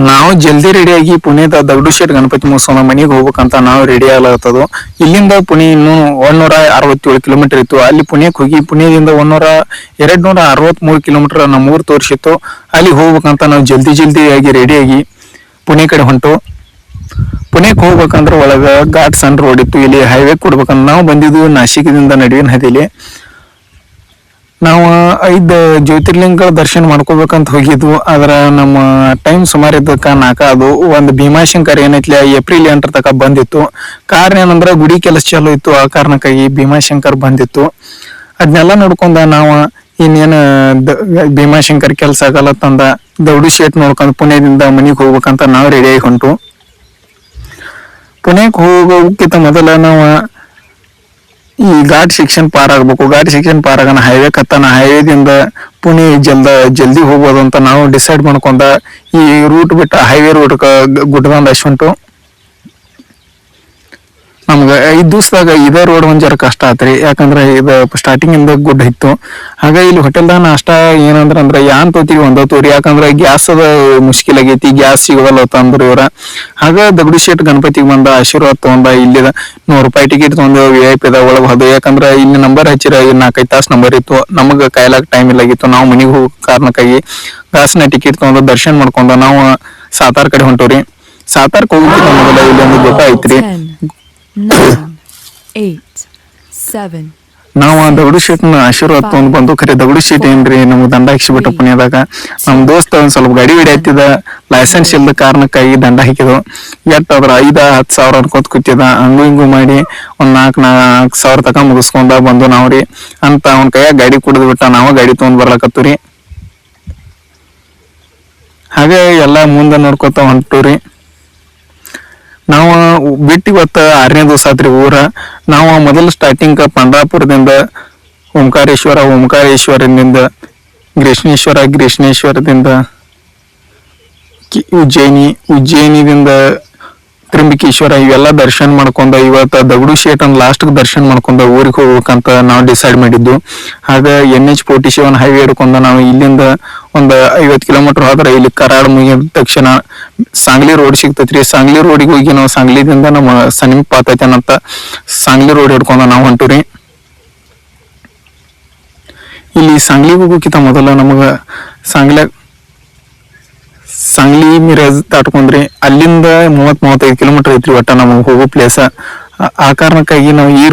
ನಾವು ಜಲ್ದಿ ರೆಡಿಯಾಗಿ ಪುಣೆದ ದಗಡುಶೇಟ್ ಗಣಪತಿ ಮಹೋತ್ಸವ ಮನೆಗೆ ಹೋಗ್ಬೇಕಂತ ನಾವು ರೆಡಿ ಆಗ್ಲತ್ತದು. ಇಲ್ಲಿಂದ ಪುಣೆ ಇನ್ನೂ 167 ಕಿಲೋಮೀಟರ್ ಇತ್ತು. ಅಲ್ಲಿ ಪುಣೆಗೆ ಹೋಗಿ ಪುಣೆದಿಂದ 263 ಕಿಲೋಮೀಟರ್ ನಮ್ಮ ಊರು ತೋರಿಸಿತ್ತು. ಅಲ್ಲಿ ಹೋಗ್ಬೇಕಂತ ನಾವು ಜಲ್ದಿಯಾಗಿ ರೆಡಿಯಾಗಿ ಪುಣೆ ಕಡೆ ಹೊಂಟು. ಪುಣೆಗೆ ಹೋಗ್ಬೇಕಂದ್ರೆ ಒಳಗ ಘಾಟ್ ಸಣ್ಣ ರೋಡ್ ಇತ್ತು. ಇಲ್ಲಿ ಹೈವೇ ಕೊಡ್ಬೇಕಂತ ನಾವು ಬಂದಿದ್ದು ನಾಸಿಕದಿಂದ ನಡುವಿನ ಹದಿಲಿ. ನಾವು 5 ಜ್ಯೋತಿರ್ಲಿಂಗಗಳ ದರ್ಶನ ಮಾಡ್ಕೋಬೇಕಂತ ಹೋಗಿದ್ವು. ಆದ್ರ ನಮ್ಮ ಟೈಮ್ ಸುಮಾರು ಇದ್ದಕ್ಕ 4 ಅದು ಒಂದು ಭೀಮಾಶಂಕರ್ ಏನೈತ್ಲಿ ಏಪ್ರಿಲ್ 8 ತಕ ಬಂದಿತ್ತು. ಕಾರಣ ಏನಂದ್ರ ಗುಡಿ ಕೆಲಸ ಚಾಲು ಇತ್ತು. ಆ ಕಾರಣಕ್ಕಾಗಿ ಭೀಮಾಶಂಕರ್ ಬಂದಿತ್ತು. ಅದನ್ನೆಲ್ಲ ನೋಡ್ಕೊಂಡ ನಾವು ಇನ್ನೇನು ಭೀಮಾಶಂಕರ್ ಕೆಲಸ ಆಗಲ್ಲತ್ತಂದ ದಗಡುಶೇಟ್ ನೋಡ್ಕೊಂಡ್ ಪುಣೆದಿಂದ ಮನೆಗೆ ಹೋಗ್ಬೇಕಂತ ನಾವು ರೆಡಿಯಾಗಿ ಹೊಂಟು. ಪುಣೆಗೆ ಹೋಗೋಕ್ಕಿಂತ ಮೊದಲ ನಾವು ಈ ಘಾಟ್ ಸೆಕ್ಷನ್ ಪಾರ್ ಆಗ್ಬೇಕು. ಘಾಟ್ ಸೆಕ್ಷನ್ ಪಾರ್ ಆಗೋಣ ಹೈವೇ ಕತ್ತಾನ. ಹೈವೇದಿಂದ ಪುಣೆ ಜಲ್ದಿ ಹೋಗ್ಬೋದು ಅಂತ ನಾವು ಡಿಸೈಡ್ ಮಾಡ್ಕೊಂಡ ಈ ರೂಟ್ ಬಿಟ್ಟು ಹೈವೇ ರೂಟ್ ಗುಡ್ಡದಂಡ ಅಷ್ಟು ನಮ್ಗೆ 5 ದಿವಸದಾಗ ಇದೇ ರೋಡ್ ಒಂದ್ ಜರ ಕಷ್ಟ ಆತ್ರಿ. ಯಾಕಂದ್ರೆ ಇದು ಸ್ಟಾರ್ಟಿಂಗ್ ಇಂದ ಗುಡ್ಡ ಇತ್ತು. ಹಾಗ ಇಲ್ಲಿ ಹೋಟೆಲ್ದಾಗ ನಾಷ್ಟ ಏನಂದ್ರ ಯಾನ್ ತೋತಿವಿ ಒಂದ ತೋರಿ. ಯಾಕಂದ್ರೆ ಗ್ಯಾಸ್ ಅದ ಮುಷ್ಕಿಲ್ ಆಗೈತಿ, ಗ್ಯಾಸ್ ಸಿಗೋದಲ್ಲ ಅಂದ್ರು ಇವ್ರ. ಹಾಗ ದಗಡುಶೇಟ್ ಗಣಪತಿಗೆ ಬಂದ ಆಶೀರ್ವಾದ ತಗೊಂಡ. ಇಲ್ಲಿ 100 ರೂಪಾಯಿ ಟಿಕೆಟ್ ತಗೊಂಡು VIP ದ ಒಳಗೆ ಹೋದ. ಯಾಕಂದ್ರೆ ಇಲ್ಲಿ ನಂಬರ್ ಹಚ್ಚಿರ 4-5 ತಾಸು ನಂಬರ್ ಇತ್ತು. ನಮಗ ಕಾಯ್ಲಾಕ ಟೈಮ್ ಇಲ್ಲಾಗಿತ್ತು. ನಾವು ಮನೆಗೆ ಹೋಗೋ ಕಾರಣಕ್ಕಾಗಿ ಗಾಸ್ನ ಟಿಕೆಟ್ ತಗೊಂಡು ದರ್ಶನ ಮಾಡ್ಕೊಂಡ ನಾವು ಸಾತಾರ್ ಕಡೆ ಹೊಂಟವ್ರಿ. ಸಾತಾರ್ಕ್ ಹೋಗ್ಲಿಕ್ಕೆ ಮೊದಲ ಇಲ್ಲೊಂದು ಬೆಟ್ಟ ಐತ್ರಿ. 9, 8, 7. ನಾವು ದಗಡುಶೇಟ್ನ ಆಶೀರ್ವಾದ ತಗೊಂಡ್ ಬಂದು. ಖರೆ ದಗಡುಶೇಟ್ ಏನ್ರಿ ನಮ್ಗೆ ದಂಡ ಹಾಕಿಸ್ಬಿಟ್ಟ ಪುಣ್ಯದಾಗ. ನಮ್ ದೋಸ್ತ ಒಂದ್ ಸ್ವಲ್ಪ ಗಾಡಿ ಹತ್ತಿದ, ಲೈಸೆನ್ಸ್ ಇಲ್ದ ಕಾರಣಕ್ಕಾಗಿ ದಂಡ ಹಾಕಿದ್ವು. ಅದ್ರ 5-10 ಸಾವಿರ ಅನ್ಕೋತ ಕೂತಿದ. ಹಂಗು ಹಿಂಗು ಮಾಡಿ ಒಂದ್ 4 ಸಾವಿರ ತಕ ಮುಗಿಸ್ಕೊಂಡ ಬಂದು ನಾವ್ರಿ ಅಂತ ಅವ್ನ ಕೈಯಾಗ ಗಾಡಿ ಕುಡಿದ್ ಬಿಟ್ಟ. ನಾವು ಗಾಡಿ ತಗೊಂಡ್ ಬರ್ಲಕತ್ತವ್ರಿ. ಹಾಗೆ ಎಲ್ಲಾ ಮುಂದೆ ನೋಡ್ಕೊತ ಹೊಂಟವ್ರಿ. ನಾವು ಬಿಟ್ಟು ಇವತ್ತು 6ನೇ ದಿವಸ ಆತ್ರಿ ಊರ. ನಾವು ಮೊದಲು ಸ್ಟಾರ್ಟಿಂಗ್ ಪಂಡ್ರಾಪುರದಿಂದ ಓಂಕಾರೇಶ್ವರದಿಂದ ಗ್ರೇಷ್ಣೇಶ್ವರದಿಂದ ಉಜ್ಜಯಿನಿದಿಂದ ತ್ರಿಂಬಿಕೇಶ್ವರ ಇವೆಲ್ಲ ದರ್ಶನ ಮಾಡ್ಕೊಂಡ ಇವತ್ತ ದಗಡುಶೇಟ್ ಲಾಸ್ಟ್ ದರ್ಶನ ಮಾಡ್ಕೊಂಡ ಊರಿಗೆ ಹೋಗ್ಬೇಕಂತ ನಾವು ಡಿಸೈಡ್ ಮಾಡಿದ್ದು. ಆಗ NH-47 ಹೈವೇ ಹಿಡ್ಕೊಂಡ ನಾವು ಇಲ್ಲಿಂದ ಒಂದು 50 ಕಿಲೋಮೀಟರ್ ಹೋದ್ರೆ ಇಲ್ಲಿ ಕರಾಡ್ ಮುಗಿದ ತಕ್ಷಣ ಸಾಂಗ್ಲಿ ರೋಡ್ ಸಿಗ್ತೈತ್ರಿ. ಸಾಂಗ್ಲಿ ರೋಡಿಗೆ ಹೋಗಿ ನಾವು ಸಾಂಗ್ಲಿದಿಂದ ನಮ್ಮ ಸಮೀಪ ಆತೈತೆ ಅಂತ ಸಾಂಗ್ಲಿ ರೋಡ್ ಹಿಡ್ಕೊಂಡ ನಾವು ಹೊಂಟುರಿ. ಇಲ್ಲಿ ಸಾಂಗ್ಲಿಗೆ ಹೋಗೋಕ್ಕಿಂತ ಮೊದಲ ನಮಗ ಸಾಂಗ್ಲಿ ಮಿರಜ್ ದಾಟ್ಕೊಂಡ್ರಿ. ಅಲ್ಲಿಂದ 30-35 ಕಿಲೋಮೀಟರ್ ಐತ್ರಿ ಒಟ್ಟ ನಮಗ್ ಹೋಗೋ ಪ್ಲೇಸ್. ಆ ಕಾರಣಕ್ಕಾಗಿ ನಾವು ಈ